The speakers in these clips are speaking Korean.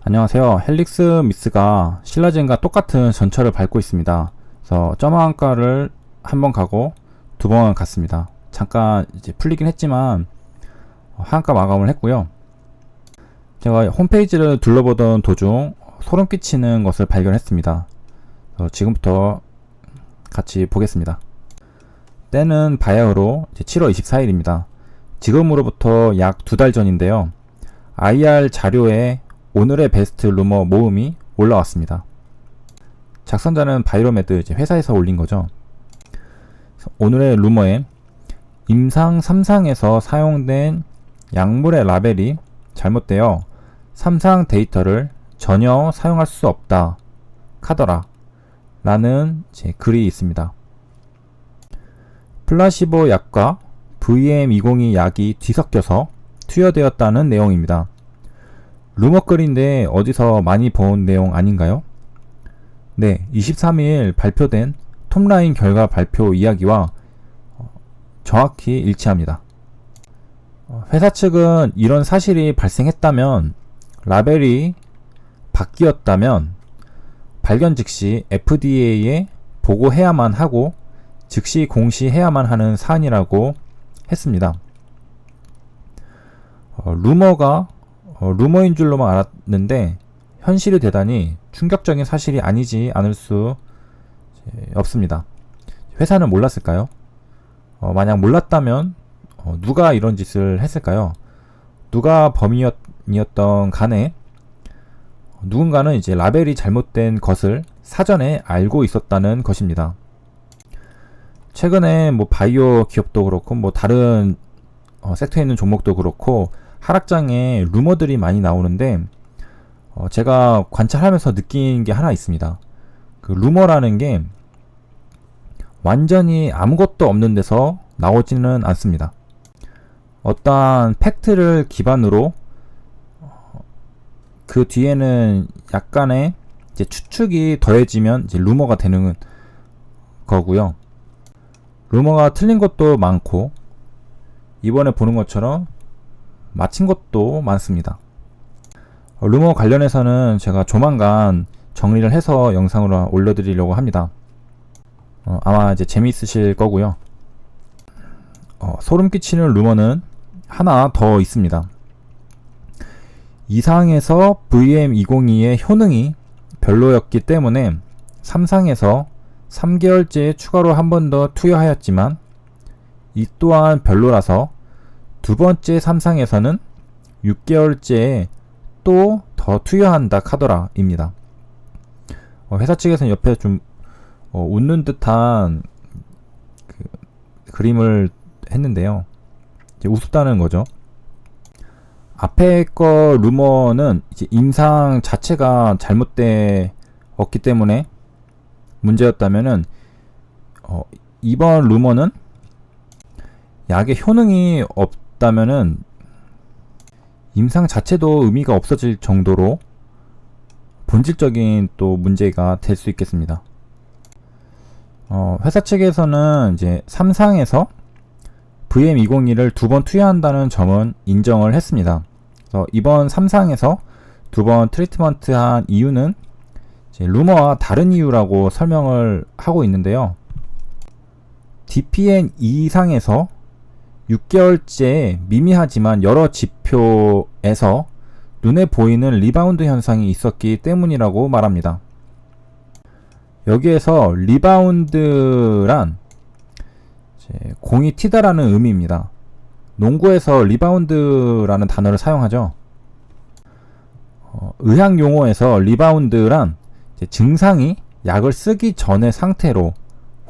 안녕하세요. 헬릭스 미스가 실라젠과 똑같은 전철을 밟고 있습니다. 그래서 점화원가를 한 번 가고 두 번 갔습니다. 잠깐 이제 풀리긴 했지만 하한가 마감을 했고요. 제가 홈페이지를 둘러보던 도중 소름 끼치는 것을 발견했습니다. 지금부터 같이 보겠습니다. 때는 바야흐로 7월 24일입니다. 지금으로부터 약 2달 전인데요. IR 자료에 오늘의 베스트 루머 모음이 올라왔습니다. 작성자는 바이로메드 회사에서 올린 거죠. 오늘의 루머에 임상 3상에서 사용된 약물의 라벨이 잘못되어 3상 데이터를 전혀 사용할 수 없다 카더라 라는 글이 있습니다. 플라시보 약과 VM202 약이 뒤섞여서 투여되었다는 내용입니다. 루머글인데 어디서 많이 본 내용 아닌가요? 네, 23일 발표된 톱라인 결과 발표 이야기와 정확히 일치합니다. 회사 측은 이런 사실이 발생했다면, 라벨이 바뀌었다면 발견 즉시 FDA에 보고해야만 하고 즉시 공시해야만 하는 사안이라고 했습니다. 루머인 줄로만 알았는데 현실이 되다니 충격적인 사실이 아니지 않을 수 없습니다. 회사는 몰랐을까요? 만약 몰랐다면 누가 이런 짓을 했을까요? 누가 범인이었던 간에 누군가는 라벨이 잘못된 것을 사전에 알고 있었다는 것입니다. 최근에 바이오 기업도 그렇고 다른 섹터에 있는 종목도 그렇고 하락장에 루머들이 많이 나오는데 제가 관찰하면서 느낀 게 하나 있습니다. 그 루머라는 게 완전히 아무것도 없는 데서 나오지는 않습니다. 어떠한 팩트를 기반으로 그 뒤에는 약간의 추측이 더해지면 루머가 되는 거고요. 루머가 틀린 것도 많고 이번에 보는 것처럼 맞힌 것도 많습니다. 루머 관련해서는 제가 조만간 정리를 해서 영상으로 올려드리려고 합니다. 아마 재미있으실 거고요. 소름 끼치는 루머는 하나 더 있습니다. 이상에서 VM202의 효능이 별로였기 때문에 3상에서 3개월째 추가로 한 번 더 투여하였지만 이 또한 별로라서 두 번째 3상에서는 6개월째에 또 더 투여한다 카더라 입니다. 회사 측에서는 옆에 좀 웃는 듯한 그림을 했는데요. 우습다는 거죠. 앞에 거 루머는 임상 자체가 잘못되었기 때문에 문제였다면은 이번 루머는 약의 효능이 없다면은 임상 자체도 의미가 없어질 정도로 본질적인 또 문제가 될 수 있겠습니다. 회사 측에서는 3상에서 VM202를 두 번 투여한다는 점은 인정을 했습니다. 그래서 이번 3상에서 두 번 트리트먼트한 이유는 루머와 다른 이유라고 설명을 하고 있는데요. DPN 이상에서 6개월째 미미하지만 여러 지표에서 눈에 보이는 리바운드 현상이 있었기 때문이라고 말합니다. 여기에서 리바운드란 공이 튀다라는 의미입니다. 농구에서 리바운드라는 단어를 사용하죠. 의학 용어에서 리바운드란 증상이 약을 쓰기 전의 상태로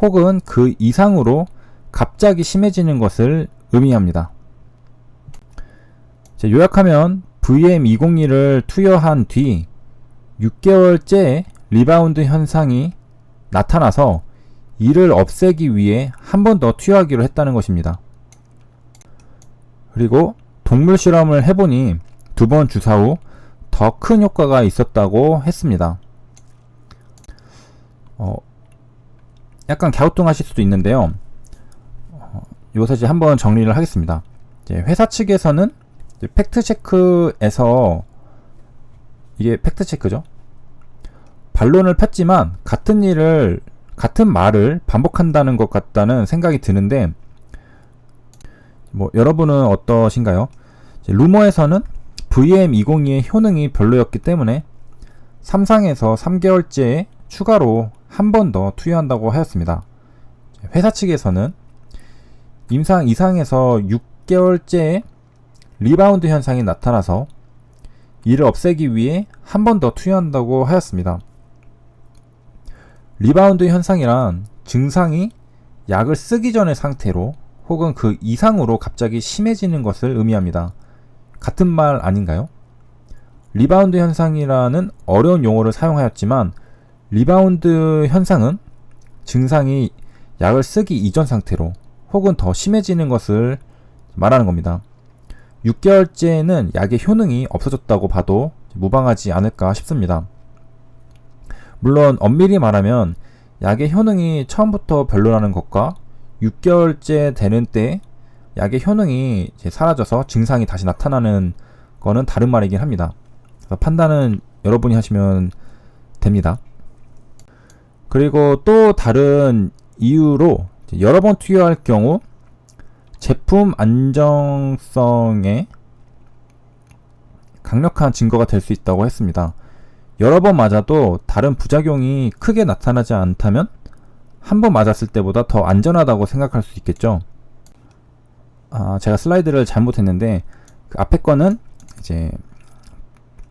혹은 그 이상으로 갑자기 심해지는 것을 의미합니다. 요약하면 VM202를 투여한 뒤 6개월째 리바운드 현상이 나타나서 이를 없애기 위해 한 번 더 투여하기로 했다는 것입니다. 그리고 동물 실험을 해보니 두 번 주사 후 더 큰 효과가 있었다고 했습니다. 약간 갸우뚱하실 수도 있는데요. 여기서 한번 정리를 하겠습니다. 회사 측에서는 팩트체크에서 이게 팩트체크죠. 반론을 폈지만 같은 말을 반복한다는 것 같다는 생각이 드는데, 여러분은 어떠신가요? 루머에서는 VM202의 효능이 별로였기 때문에 삼상에서 3개월째에 추가로 한 번 더 투여한다고 하였습니다. 회사 측에서는 임상 이상에서 6개월째에 리바운드 현상이 나타나서 이를 없애기 위해 한 번 더 투여한다고 하였습니다. 리바운드 현상이란 증상이 약을 쓰기 전의 상태로 혹은 그 이상으로 갑자기 심해지는 것을 의미합니다. 같은 말 아닌가요? 리바운드 현상이라는 어려운 용어를 사용하였지만 리바운드 현상은 증상이 약을 쓰기 이전 상태로 혹은 더 심해지는 것을 말하는 겁니다. 6개월째에는 약의 효능이 없어졌다고 봐도 무방하지 않을까 싶습니다. 물론 엄밀히 말하면 약의 효능이 처음부터 별로라는 것과 6개월째 되는 때 약의 효능이 이제 사라져서 증상이 다시 나타나는 거는 다른 말이긴 합니다. 그래서 판단은 여러분이 하시면 됩니다. 그리고 또 다른 이유로 여러 번 투여할 경우 제품 안정성에 강력한 증거가 될 수 있다고 했습니다. 여러 번 맞아도 다른 부작용이 크게 나타나지 않다면 한 번 맞았을 때보다 더 안전하다고 생각할 수 있겠죠. 제가 슬라이드를 잘못했는데 그 앞에 거는 이제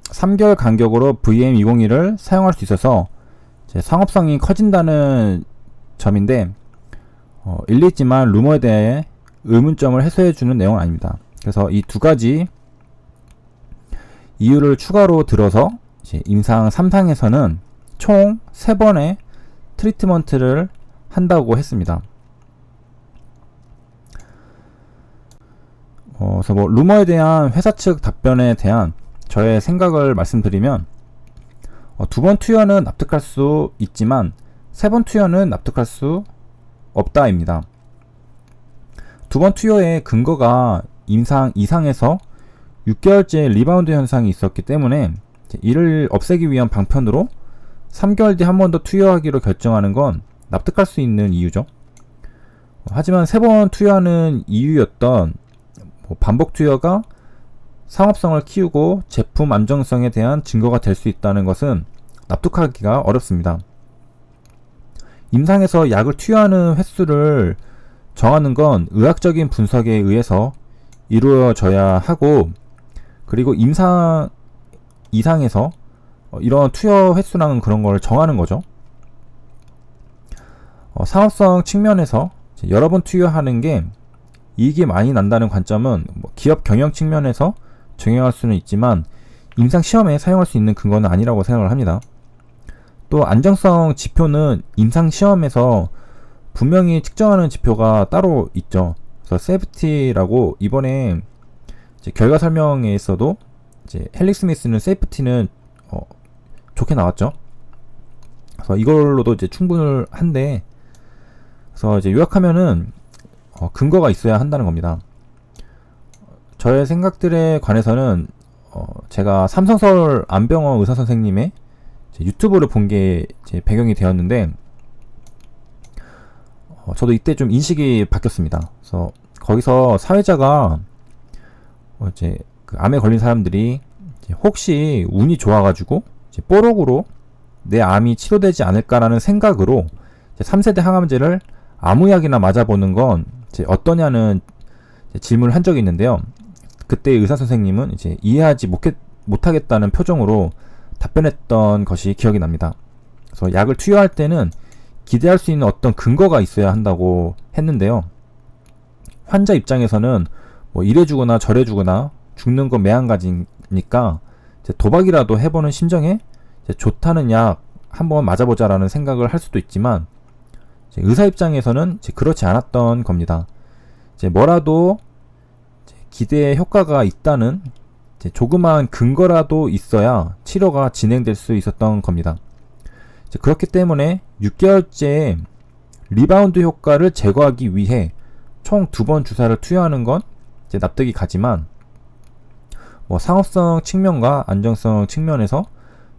3개월 간격으로 VM201을 사용할 수 있어서 이제 상업성이 커진다는 점인데 일리 있지만 루머에 대해 의문점을 해소해주는 내용은 아닙니다. 그래서 이 두 가지 이유를 추가로 들어서 이제 임상 3상에서는 총 3번의 트리트먼트를 한다고 했습니다. 그래서 루머에 대한 회사 측 답변에 대한 저의 생각을 말씀드리면 2번 투여는 납득할 수 있지만 3번 투여는 납득할 수 없다입니다. 2번 투여의 근거가 임상 이상에서 6개월째 리바운드 현상이 있었기 때문에 이를 없애기 위한 방편으로 3개월 뒤 한 번 더 투여하기로 결정하는 건 납득할 수 있는 이유죠. 하지만 3번 투여하는 이유였던 반복 투여가 상업성을 키우고 제품 안정성에 대한 증거가 될 수 있다는 것은 납득하기가 어렵습니다. 임상에서 약을 투여하는 횟수를 정하는 건 의학적인 분석에 의해서 이루어져야 하고, 그리고 임상 이상에서 이런 투여 횟수랑 그런 걸 정하는 거죠. 상업성 측면에서 여러 번 투여하는 게 이익이 많이 난다는 관점은 기업 경영 측면에서 적용할 수는 있지만 임상 시험에 사용할 수 있는 근거는 아니라고 생각을 합니다. 또 안정성 지표는 임상 시험에서 분명히 측정하는 지표가 따로 있죠. 그래서 세이프티라고 이번에 이제 결과 설명에서도 이제 헬릭 스미스는 세이프티는 좋게 나왔죠. 그래서 이걸로도 이제 충분한데, 그래서 이제 요약하면은 근거가 있어야 한다는 겁니다. 저의 생각들에 관해서는 제가 삼성서울 안병원 의사 선생님의 유튜브를 본 게 배경이 되었는데, 저도 이때 좀 인식이 바뀌었습니다. 그래서 거기서 사회자가 이제 그 암에 걸린 사람들이 이제 혹시 운이 좋아가지고 이제 뽀록으로 내 암이 치료되지 않을까라는 생각으로 이제 3세대 항암제를 아무 약이나 맞아보는 건 이제 어떠냐는 이제 질문을 한 적이 있는데요. 그때 의사 선생님은 이제 이해하지 못하겠다는 표정으로 답변했던 것이 기억이 납니다. 그래서 약을 투여할 때는 기대할 수 있는 어떤 근거가 있어야 한다고 했는데요. 환자 입장에서는 이래주거나 저래주거나 죽는 건 매한가지니까 도박이라도 해보는 심정에 좋다는 약 한번 맞아보자라는 생각을 할 수도 있지만, 의사 입장에서는 그렇지 않았던 겁니다. 뭐라도 기대에 효과가 있다는 조그마한 근거라도 있어야 치료가 진행될 수 있었던 겁니다. 그렇기 때문에 6개월째 리바운드 효과를 제거하기 위해 총 2번 주사를 투여하는 건 납득이 가지만 상업성 측면과 안정성 측면에서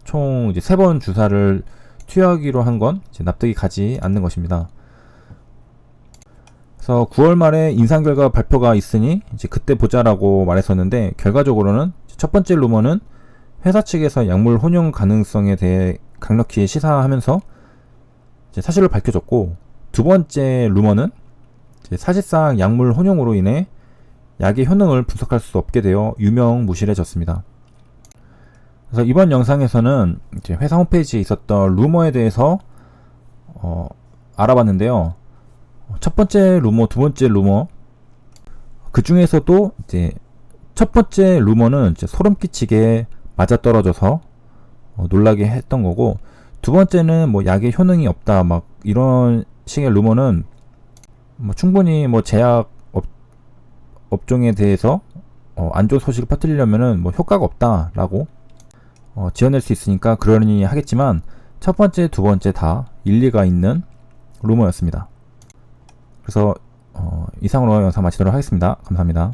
총 이제 3번 주사를 투여하기로 한 건 납득이 가지 않는 것입니다. 그래서 9월 말에 인상 결과 발표가 있으니 이제 그때 보자라고 말했었는데, 결과적으로는 첫 번째 루머는 회사 측에서 약물 혼용 가능성에 대해 강력히 시사하면서 이제 사실을 밝혀졌고, 두 번째 루머는 이제 사실상 약물 혼용으로 인해 약의 효능을 분석할 수 없게 되어 유명무실해졌습니다. 그래서 이번 영상에서는 이제 회사 홈페이지에 있었던 루머에 대해서 알아봤는데요. 첫 번째 루머, 두 번째 루머, 그 중에서도 이제 첫 번째 루머는 이제 소름 끼치게 맞아떨어져서 놀라게 했던 거고, 두 번째는 뭐 약의 효능이 없다 막 이런 식의 루머는 뭐 충분히 뭐 제약 업종에 대해서 안 좋은 소식을 퍼뜨리려면은 뭐 효과가 없다라고 지어낼 수 있으니까 그러니 하겠지만, 첫 번째, 두 번째 다 일리가 있는 루머였습니다. 그래서 이상으로 영상 마치도록 하겠습니다. 감사합니다.